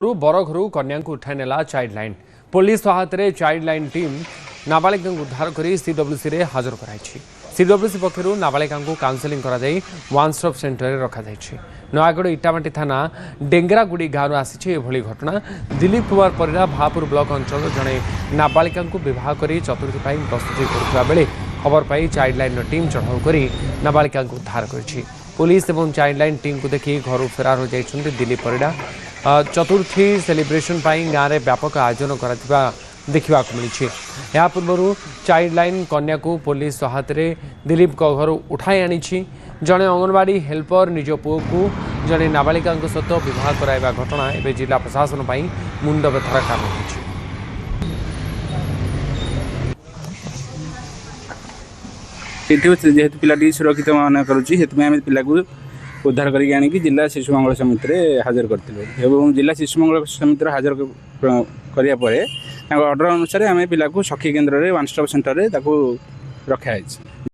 बरघरू कन्या को उठाई नेला चाइल्ड लाइन। पुलिस सहायता चाइल्ड लाइन टीम नाबालिका उद्धार कर सीडब्ल्यूसी रे हाजर कराई। सीडब्ल्यूसी पक्षर नाबालिका काउंसेलिंग वन स्टॉप सेंटर में रखा। नयागढ़ इटामाटी थाना डेंगरागुड़ी गाँव आसी घटना। दिलीप कुमार परिड़ा भापुर ब्लॉक अंचल जड़े नाबालिका बह कर चतुर्थी प्रस्तुति करुवा बेले खबर पाई चाइल्ड लाइन टीम चढ़ाऊ कर नाबालिका उद्धार कर। पुलिस और चाइल्ड लाइन टीम को देखी घर फेरार हो जाइछन्ति दिलीप परिड़ा। चतुर्थी सेलिब्रेशन गाँव में व्यापक आयोजन करा देखा मिली। या पूर्व चाइल्ड लाइन कन्या को पुलिस सहायता दिलीप घर उठाई आनी। जड़े अंगनवाड़ी हेल्पर निज पुओ को जड़े नाबालिका सहित बह कराइबा घटना एवं जिला प्रशासन मुंड व्यथार कारण होइछि। जेहेतु पिलाटी सुरक्षित मन करुँच पिला को उद्धार करके आनिकी जिला शिशु मंगल समिति में हाजर करथिलु। जिला शिशु मंगल समिति हाजर करिया परे ऑर्डर अनुसार आम पिला को सखी केन्द्र वन स्टॉप सेंटर में रखा है।